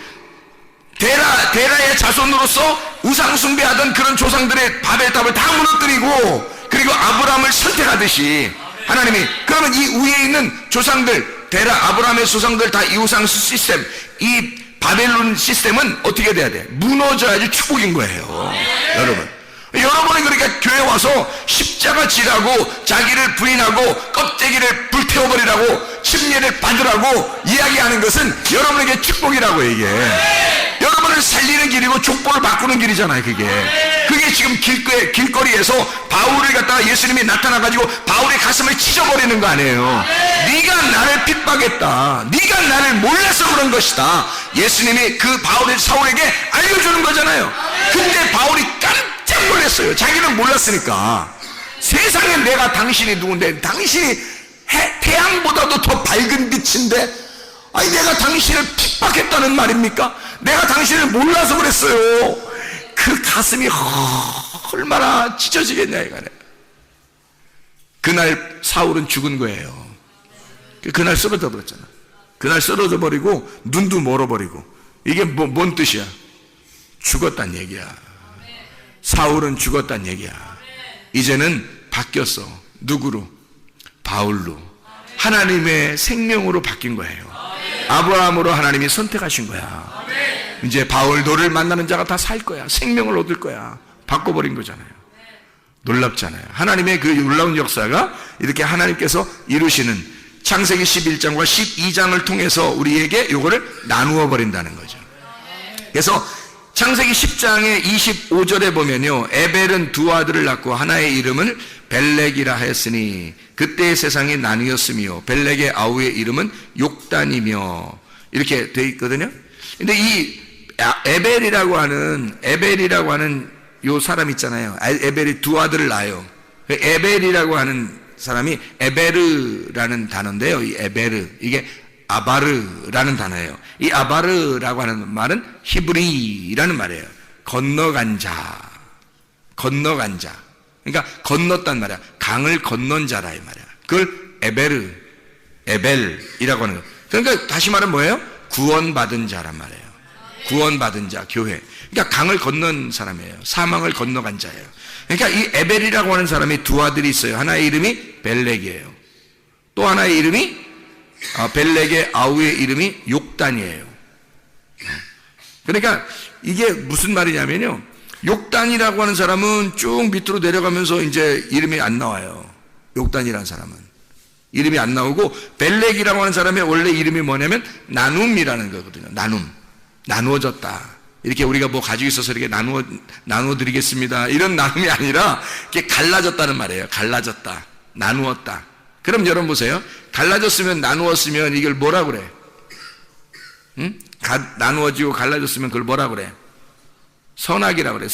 데라의 자손으로서 우상 숭배하던 그런 조상들의 바벨탑을 다 무너뜨리고, 그리고 아브라함을 선택하듯이 하나님이, 그러면 이 위에 있는 조상들, 데라 아브라함의 조상들 다 이 우상 시스템, 이 바벨론 시스템은 어떻게 돼야 돼? 무너져야지 축복인 거예요. 여러분이 그러니까 교회 와서 십자가 지라고 자기를 부인하고 껍데기를 불태워버리라고 침례를 받으라고 이야기하는 것은 여러분에게 축복이라고. 이게 여러분을 살리는 길이고 족보를 바꾸는 길이잖아요. 그게 지금 길거리에서 바울을 갖다가 예수님이 나타나가지고 바울의 가슴을 찢어버리는 거 아니에요. 네가 나를 핍박했다, 네가 나를 몰라서 그런 것이다, 예수님이 그 바울의 사울에게 알려주는 거잖아요. 근데 바울이 깜짝 놀랐어요. 자기는 몰랐으니까. 세상에 내가 당신이 누군데, 당신이 태양보다도 더 밝은 빛인데, 아니 내가 당신을 핍박했다는 말입니까? 내가 당신을 몰라서 그랬어요. 그 가슴이 얼마나 찢어지겠냐 이거네. 그날 사울은 죽은 거예요. 그날 쓰러져 버렸잖아. 그날 쓰러져 버리고 눈도 멀어버리고. 이게 뭔 뜻이야? 죽었단 얘기야. 사울은 죽었단 얘기야. 이제는 바뀌었어. 누구로? 바울로. 하나님의 생명으로 바뀐 거예요. 아브라함으로 하나님이 선택하신 거야. 이제 바울 너를 만나는 자가 다 살 거야. 생명을 얻을 거야. 바꿔버린 거잖아요. 놀랍잖아요. 하나님의 그 놀라운 역사가 이렇게 하나님께서 이루시는 창세기 11장과 12장을 통해서 우리에게 이거를 나누어 버린다는 거죠. 그래서 창세기 10장의 25절에 보면요, 에벨은 두 아들을 낳고 하나의 이름을 벨렉이라 하였으니 그때의 세상이 나뉘었으며 벨렉의 아우의 이름은 욕단이며, 이렇게 되어 있거든요. 근데 이 에벨이라고 하는 요 사람 있잖아요. 에벨이 두 아들을 낳아요. 에벨이라고 하는 사람이 에베르라는 단어인데요. 이 에베르, 이게 아바르라는 단어예요. 이 아바르라고 하는 말은 히브리라는 말이에요. 건너간 자. 그러니까 건넜단 말이야. 강을 건넌 자라 이 말이야. 그걸 에벨이라고 하는 거예요. 그러니까 다시 말하면 뭐예요? 구원받은 자란 말이에요. 구원받은 자, 교회. 그러니까 강을 건넌 사람이에요. 사망을 건너간 자예요. 그러니까 이 에벨이라고 하는 사람이 두 아들이 있어요. 하나의 이름이 벨렉이에요. 또 하나의 이름이 벨렉의 아우의 이름이 욕단이에요. 그러니까 이게 무슨 말이냐면요, 욕단이라고 하는 사람은 쭉 밑으로 내려가면서 이제 이름이 안 나와요. 욕단이라는 사람은 이름이 안 나오고, 벨렉이라고 하는 사람의 원래 이름이 뭐냐면 나눔이라는 거거든요. 나누어졌다. 이렇게 우리가 뭐 가지고 있어서 이렇게 나누어 드리겠습니다, 이런 나눔이 아니라 이렇게 갈라졌다는 말이에요. 갈라졌다, 나누었다. 그럼 여러분 보세요. 갈라졌으면, 나누었으면 이걸 뭐라 그래? 응? 나누어지고 갈라졌으면 그걸 뭐라 그래? 선악이라고 그래.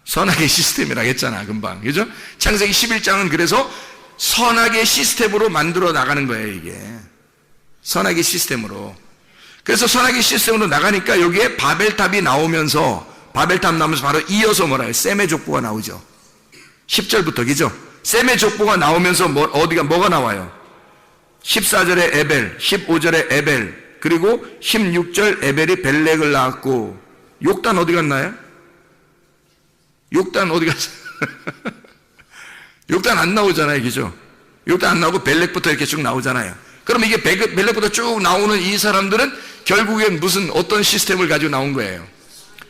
선악의 시스템이라고 했잖아 금방. 그죠? 창세기 11장은 그래서 선악의 시스템으로 만들어 나가는 거예요. 이게 선악의 시스템으로. 그래서 선악의 시스템으로 나가니까 여기에 바벨탑이 나오면서 바로 이어서 뭐라요? 셈의 족보가 나오죠. 10절부터, 그죠? 셈의 족보가 나오면서 뭐가 나와요? 14절에 에벨, 15절에 에벨, 그리고 16절 에벨이 벨렉을 낳았고, 욕단 어디 갔나요? 욕단 어디 갔어요? 욕단 안 나오잖아요, 그죠? 욕단 안 나오고 벨렉부터 이렇게 쭉 나오잖아요. 그럼 이게 벨렉부터 쭉 나오는 이 사람들은 결국엔 어떤 시스템을 가지고 나온 거예요?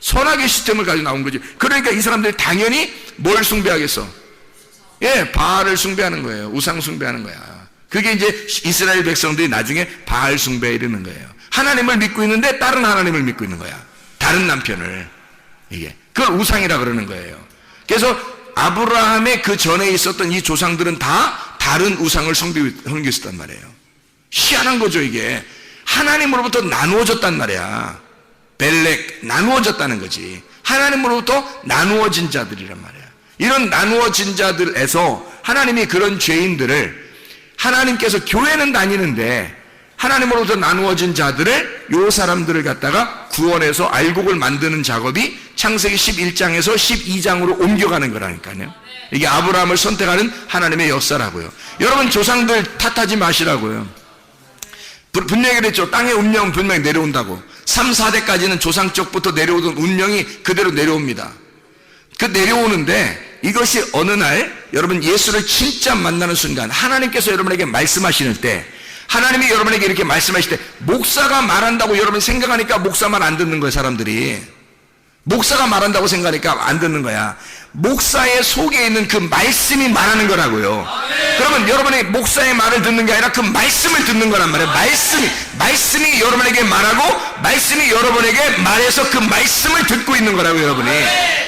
선악의 시스템을 가지고 나온 거지. 그러니까 이 사람들이 당연히 뭘 숭배하겠어? 예, 바알을 숭배하는 거예요. 우상 숭배하는 거야. 그게 이제 이스라엘 백성들이 나중에 바알 숭배에 이르는 거예요. 하나님을 믿고 있는데 다른 하나님을 믿고 있는 거야. 다른 남편을. 그걸 우상이라 그러는 거예요. 그래서 아브라함의 그 전에 있었던 이 조상들은 다 다른 우상을 섬기고 있었단 말이에요. 희한한 거죠, 이게. 하나님으로부터 나누어졌단 말이야. 벨렉, 나누어졌다는 거지. 하나님으로부터 나누어진 자들이란 말이야. 이런 나누어진 자들에서 하나님이 그런 죄인들을, 하나님께서 교회는 다니는데 하나님으로부터 나누어진 자들을, 요 사람들을 갖다가 구원해서 알곡을 만드는 작업이 창세기 11장에서 12장으로 옮겨가는 거라니까요. 이게 아브라함을 선택하는 하나님의 역사라고요. 여러분, 조상들 탓하지 마시라고요. 분명히 그랬죠. 땅의 운명은 분명히 내려온다고. 3, 4대까지는 조상 쪽부터 내려오던 운명이 그대로 내려옵니다. 그 내려오는데 이것이 어느 날 여러분 예수를 진짜 만나는 순간, 하나님께서 여러분에게 말씀하시는 때, 하나님이 여러분에게 이렇게 말씀하실 때, 목사가 말한다고 여러분 생각하니까 목사 말 안 듣는 거예요. 사람들이 목사가 말한다고 생각하니까 안 듣는 거야. 목사의 속에 있는 그 말씀이 말하는 거라고요. 그러면 여러분이 목사의 말을 듣는 게 아니라 그 말씀을 듣는 거란 말이에요. 말씀이 여러분에게 말하고, 말씀이 여러분에게 말해서 그 말씀을 듣고 있는 거라고요, 여러분이.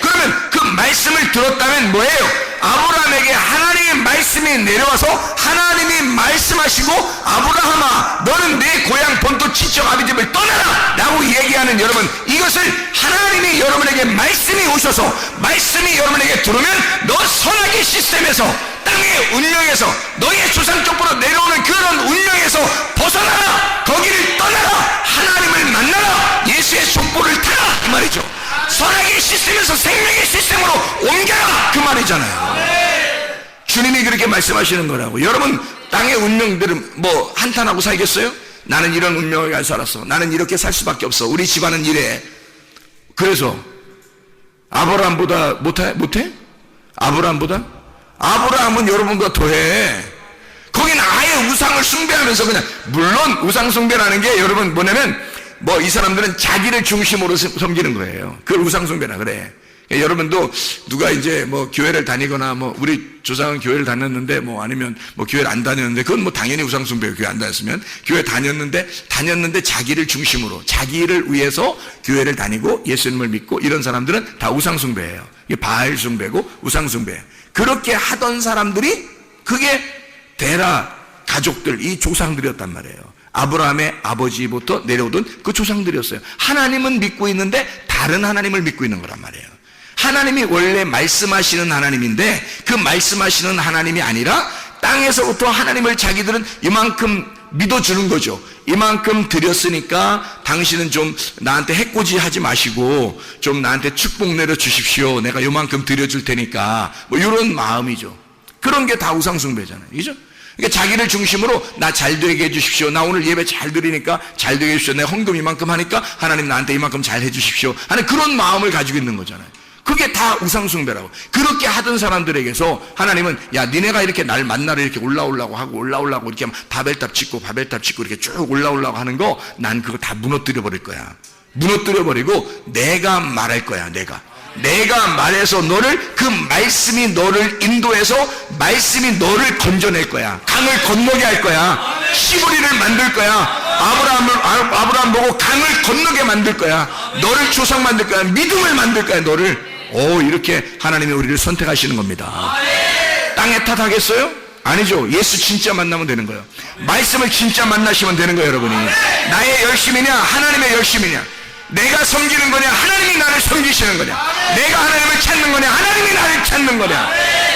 그러면 그 말씀을 들었다면 뭐예요? 아브라함에게 하나님의 말씀이 내려와서 하나님이 말씀하시고, 아브라함아, 너는 내 고향 본토 친척 아비집을 떠나라 라고 얘기하는, 여러분, 이것을 하나님이 여러분에게 말씀이 오셔서 말씀이 여러분에게 들으면 너 선악의 시스템에서, 땅의 운명에서, 너의 조상 쪽으로 내려오는 그런 운명에서 벗어나라, 거기를 떠나라, 하나님을 만나라, 예수의 족보를 타라, 그 말이죠. 선악의 시스템에서 생명의 시스템으로 옮겨라, 그 말이잖아요. 주님이 그렇게 말씀하시는 거라고. 여러분, 땅의 운명들은 뭐 한탄하고 살겠어요? 나는 이런 운명을 살았어, 나는 이렇게 살 수밖에 없어, 우리 집안은 이래. 그래서 아브라함보다 못해? 아브라함은 여러분보다 더해. 거기는 아예 우상을 숭배하면서, 그냥, 물론 우상 숭배라는 게 여러분 뭐냐면, 이 사람들은 자기를 중심으로 섬기는 거예요. 그걸 우상 숭배라 그래. 여러분도 누가 이제 교회를 다니거나, 우리 조상은 교회를 다녔는데, 아니면 교회를 안 다녔는데, 그건 당연히 우상 숭배예요. 교회 안 다녔으면. 교회 다녔는데 자기를 중심으로, 자기를 위해서 교회를 다니고 예수님을 믿고, 이런 사람들은 다 우상 숭배예요. 이게 바알 숭배고 우상 숭배예요. 그렇게 하던 사람들이, 그게 데라 가족들, 이 조상들이었단 말이에요. 아브라함의 아버지부터 내려오던 그 조상들이었어요. 하나님은 믿고 있는데 다른 하나님을 믿고 있는 거란 말이에요. 하나님이 원래 말씀하시는 하나님인데, 그 말씀하시는 하나님이 아니라 땅에서부터 하나님을 자기들은 이만큼 믿어주는 거죠. 이만큼 드렸으니까 당신은 좀 나한테 해코지 하지 마시고 좀 나한테 축복 내려주십시오, 내가 이만큼 드려줄 테니까, 이런 마음이죠. 그런 게 다 우상숭배잖아요, 그죠? 그러니까 자기를 중심으로 나 잘 되게 해주십시오, 나 오늘 예배 잘 드리니까 잘 되게 해주십시오, 내가 헌금 이만큼 하니까 하나님 나한테 이만큼 잘 해주십시오 하는 그런 마음을 가지고 있는 거잖아요. 그게 다 우상숭배라고. 그렇게 하던 사람들에게서 하나님은, 야, 니네가 이렇게 날 만나러 이렇게 올라오려고 하고 이렇게 바벨탑 짓고 이렇게 쭉 올라오려고 하는 거, 난 그거 다 무너뜨려 버릴 거야. 무너뜨려 버리고 내가 말할 거야. 내가 말해서 그 말씀이 너를 인도해서 말씀이 너를 건져낼 거야. 강을 건너게 할 거야. 시브리를 만들 거야. 아브라함 보고 강을 건너게 만들 거야. 너를 조상 만들 거야. 믿음을 만들 거야, 너를. 이렇게 하나님이 우리를 선택하시는 겁니다. 땅에 탓하겠어요? 아니죠. 예수 진짜 만나면 되는 거예요. 말씀을 진짜 만나시면 되는 거예요, 여러분이. 나의 열심이냐, 하나님의 열심이냐, 내가 섬기는 거냐, 하나님이 나를 섬기시는 거냐, 내가 하나님을 찾는 거냐, 하나님이 나를 찾는 거냐,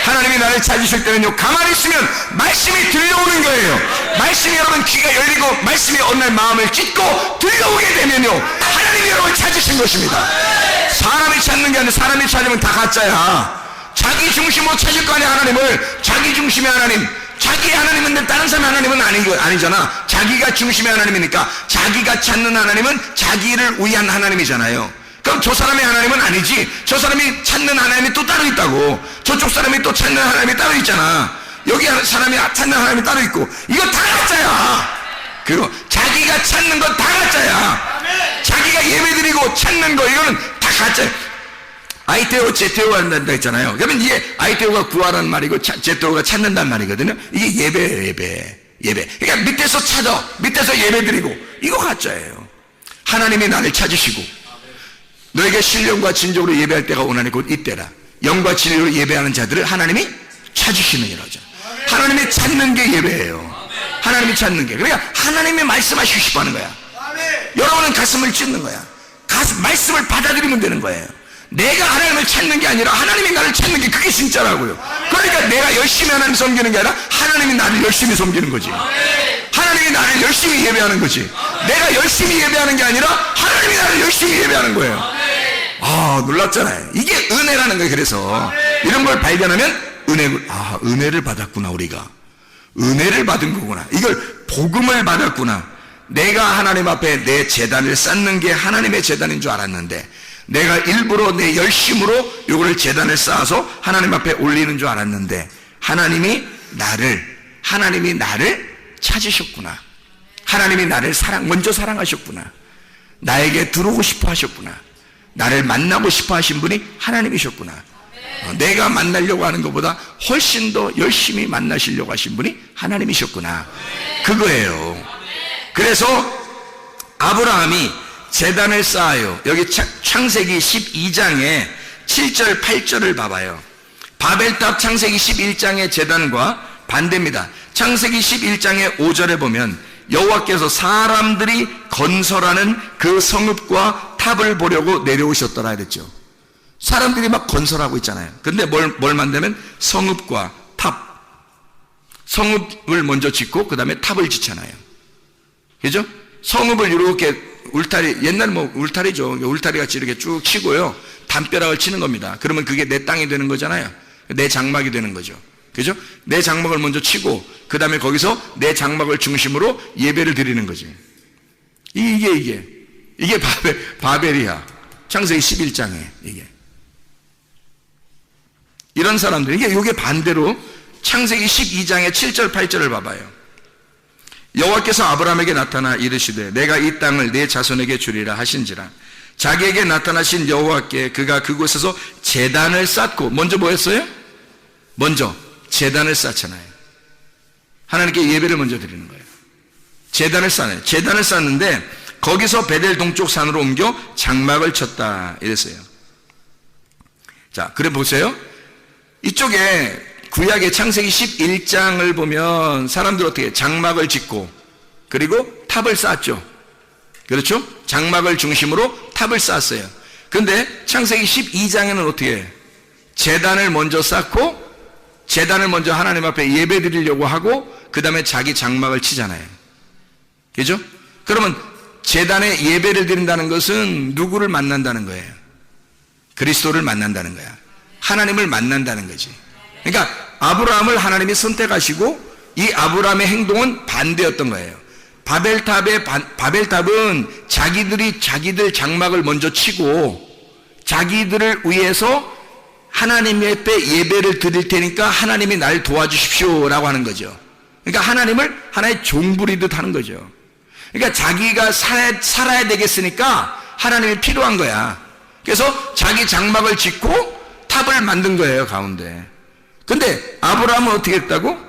하나님이 나를 찾으실 때는요, 가만히 있으면 말씀이 들려오는 거예요. 말씀이 여러분 귀가 열리고 말씀이 어느 날 마음을 찢고 들려오게 되면요, 하나님이 여러분 찾으신 것입니다. 사람이 찾는 게 아니라 사람이 찾으면 다 가짜야. 자기 중심으로 찾을 거 아니야. 하나님을 자기 중심의 하나님, 자기의 하나님은 다른 사람의 하나님은 아니잖아. 자기가 중심의 하나님이니까 자기가 찾는 하나님은 자기를 위한 하나님이잖아요. 그럼 저 사람의 하나님은 아니지. 저 사람이 찾는 하나님이 또 따로 있다고. 저쪽 사람이 또 찾는 하나님이 따로 있잖아. 여기 사람이 찾는 하나님이 따로 있고. 이거 다 가짜야. 그리고 자기가 찾는 건 다 가짜야. 자기가 예배드리고 찾는 거, 이거는 다 가짜야. 아이테오 제테오가 한다 했잖아요. 그러면 이게 아이테오가 구하라는 말이고 제테오가 찾는다는 말이거든요. 이게 예배예요. 예배. 그러니까 밑에서 찾아, 밑에서 예배드리고, 이거 가짜예요. 하나님이 나를 찾으시고 너에게 신령과 진정으로 예배할 때가 오나니 곧 이때라. 영과 진리로 예배하는 자들을 하나님이 찾으시느니라죠. 하나님이 찾는 게 예배예요. 하나님이 찾는 게. 그러니까 하나님이 말씀하시고 싶어 하는 거야. 여러분은 가슴을 찢는 거야. 말씀을 받아들이면 되는 거예요. 내가 하나님을 찾는 게 아니라 하나님이 나를 찾는 게, 그게 진짜라고요. 그러니까 내가 열심히 하나님 섬기는 게 아니라 하나님이 나를 열심히 섬기는 거지. 하나님이 나를 열심히 예배하는 거지. 내가 열심히 예배하는 게 아니라 하나님이 나를 열심히 예배하는 거예요. 아, 놀랍잖아요. 이게 은혜라는 거예요. 그래서 이런 걸 발견하면 은혜를 받았구나. 우리가 은혜를 받은 거구나. 이걸 복음을 받았구나. 내가 하나님 앞에 내 제단을 쌓는 게 하나님의 제단인 줄 알았는데, 내가 일부러 내 열심으로 요거를 제단을 쌓아서 하나님 앞에 올리는 줄 알았는데, 하나님이 나를 찾으셨구나. 하나님이 나를 먼저 사랑하셨구나. 나에게 들어오고 싶어 하셨구나. 나를 만나고 싶어 하신 분이 하나님이셨구나. 내가 만나려고 하는 것보다 훨씬 더 열심히 만나시려고 하신 분이 하나님이셨구나. 그거예요. 그래서 아브라함이 제단을 쌓아요. 여기 창세기 12장에 7절 8절을 봐봐요. 바벨탑 창세기 11장의 제단과 반대입니다. 창세기 11장의 5절에 보면 여호와께서 사람들이 건설하는 그 성읍과 탑을 보려고 내려오셨더라 그랬죠. 사람들이 막 건설하고 있잖아요. 근데 뭘 만들면 성읍과 탑, 성읍을 먼저 짓고 그 다음에 탑을 짓잖아요. 그죠? 성읍을 이렇게 울타리, 옛날 울타리죠. 울타리 같이 이렇게 쭉 치고요, 담벼락을 치는 겁니다. 그러면 그게 내 땅이 되는 거잖아요. 내 장막이 되는 거죠. 그죠? 내 장막을 먼저 치고 그 다음에 거기서 내 장막을 중심으로 예배를 드리는 거지. 이게 바벨이야. 창세기 11장에 이게. 이런 사람들, 이게 반대로 창세기 12장의 7절 8절을 봐봐요. 여호와께서 아브라함에게 나타나 이르시되 내가 이 땅을 네 자손에게 주리라 하신지라. 자기에게 나타나신 여호와께 그가 그곳에서 제단을 쌓고, 먼저 뭐 했어요? 먼저 제단을 쌓잖아요. 하나님께 예배를 먼저 드리는 거예요. 제단을 쌓아요. 제단을 쌓는데 거기서 베델 동쪽 산으로 옮겨 장막을 쳤다 이랬어요. 자, 그래 보세요. 이쪽에 구약의 창세기 11장을 보면 사람들 어떻게 장막을 짓고 그리고 탑을 쌓았죠. 그렇죠? 장막을 중심으로 탑을 쌓았어요. 근데 창세기 12장에는 어떻게 해요? 제단을 먼저 쌓고, 제단을 먼저 하나님 앞에 예배 드리려고 하고 그 다음에 자기 장막을 치잖아요. 그죠? 그러면 제단에 예배를 드린다는 것은 누구를 만난다는 거예요? 그리스도를 만난다는 거야. 하나님을 만난다는 거지. 그러니까 아브라함을 하나님이 선택하시고 이 아브라함의 행동은 반대였던 거예요. 바벨탑은 자기들 장막을 먼저 치고 자기들을 위해서 하나님 앞에 예배를 드릴 테니까 하나님이 날 도와주십시오 라고 하는 거죠. 그러니까 하나님을 하나의 종부리듯 하는 거죠. 그러니까 자기가 살아야 되겠으니까 하나님이 필요한 거야. 그래서 자기 장막을 짓고 탑을 만든 거예요, 가운데. 근데 아브라함은 어떻게 했다고?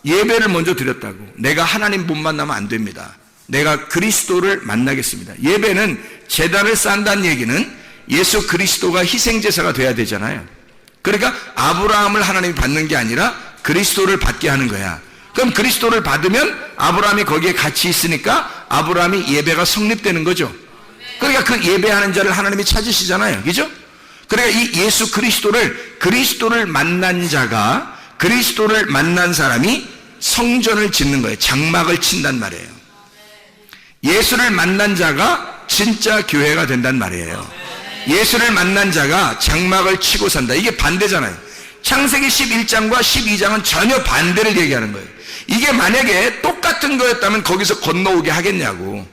예배를 먼저 드렸다고. 내가 하나님 못 만나면 안 됩니다. 내가 그리스도를 만나겠습니다. 예배는 제단을 쌓는다는 얘기는 예수 그리스도가 희생제사가 돼야 되잖아요. 그러니까 아브라함을 하나님이 받는 게 아니라 그리스도를 받게 하는 거야. 그럼 그리스도를 받으면 아브라함이 거기에 같이 있으니까 아브라함이 예배가 성립되는 거죠. 그러니까 그 예배하는 자를 하나님이 찾으시잖아요. 그죠? 그러니까 이 예수 그리스도를 만난 자가, 그리스도를 만난 사람이 성전을 짓는 거예요. 장막을 친단 말이에요. 예수를 만난 자가 진짜 교회가 된단 말이에요. 예수를 만난 자가 장막을 치고 산다. 이게 반대잖아요. 창세기 11장과 12장은 전혀 반대를 얘기하는 거예요. 이게 만약에 똑같은 거였다면 거기서 건너오게 하겠냐고.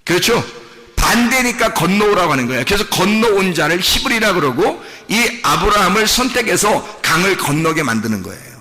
그렇죠? 반대니까 건너오라고 하는 거예요. 그래서 건너온 자를 히브리라 그러고 이 아브라함을 선택해서 강을 건너게 만드는 거예요.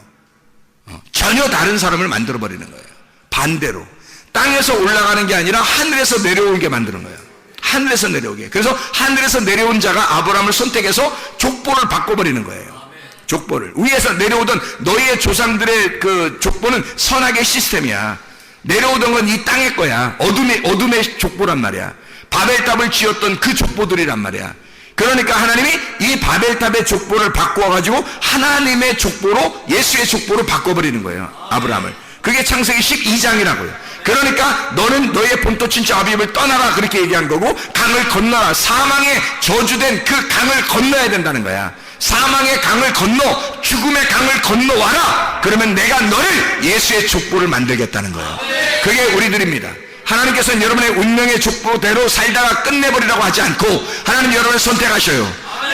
전혀 다른 사람을 만들어 버리는 거예요. 반대로 땅에서 올라가는 게 아니라 하늘에서 내려오게 만드는 거예요. 하늘에서 내려오게. 그래서 하늘에서 내려온 자가 아브라함을 선택해서 족보를 바꿔버리는 거예요. 족보를 위에서 내려오던 너희의 조상들의 그 족보는 선악의 시스템이야. 내려오던 건 이 땅의 거야. 어둠의 족보란 말이야. 바벨탑을 지었던 그 족보들이란 말이야. 그러니까 하나님이 이 바벨탑의 족보를 바꾸어가지고 하나님의 족보로, 예수의 족보로 바꿔버리는 거예요. 아브라함을. 그게 창세기 12장이라고요. 그러니까 너는 너의 본토 친척 아비집을 떠나라, 그렇게 얘기한 거고, 강을 건너라. 사망의 저주된 그 강을 건너야 된다는 거야. 사망의 강을 건너, 죽음의 강을 건너와라. 그러면 내가 너를 예수의 족보를 만들겠다는 거예요. 그게 우리들입니다. 하나님께서는 여러분의 운명의 족보대로 살다가 끝내버리라고 하지 않고 하나님 여러분을 선택하셔요.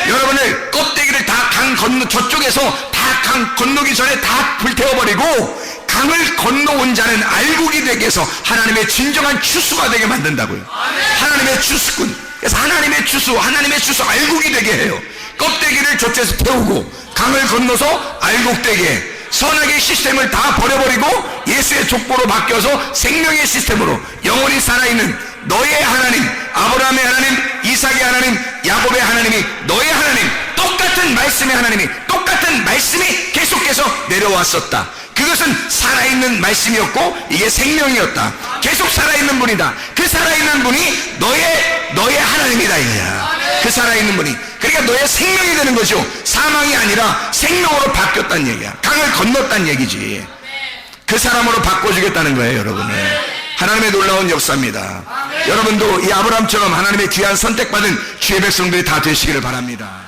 여러분을 껍데기를 다 강 건너, 저쪽에서 다 강 건너기 전에 다 불태워버리고 강을 건너온 자는 알곡이 되게 해서 하나님의 진정한 추수가 되게 만든다고요. 하나님의 추수꾼. 그래서 하나님의 추수 알곡이 되게 해요. 껍데기를 저쪽에서 태우고 강을 건너서 알곡되게, 선악의 시스템을 다 버려버리고 예수의 족보로 바뀌어서 생명의 시스템으로 영원히 살아있는 너의 하나님, 아브라함의 하나님, 이삭의 하나님, 야곱의 하나님이 너의 하나님, 똑같은 말씀의 하나님이, 똑같은 말씀이 계속해서 내려왔었다. 그것은 살아있는 말씀이었고 이게 생명이었다. 계속 살아있는 분이다. 그 살아있는 분이 너의 하나님이다 이거야. 그 살아있는 분이. 그러니까 너의 생명이 되는 거죠. 사망이 아니라 생명으로 바뀌었다는 얘기야. 강을 건넜다는 얘기지. 그 사람으로 바꿔주겠다는 거예요, 여러분을. 하나님의 놀라운 역사입니다. 여러분도 이 아브라함처럼 하나님의 귀한 선택받은 주의 백성들이 다 되시기를 바랍니다.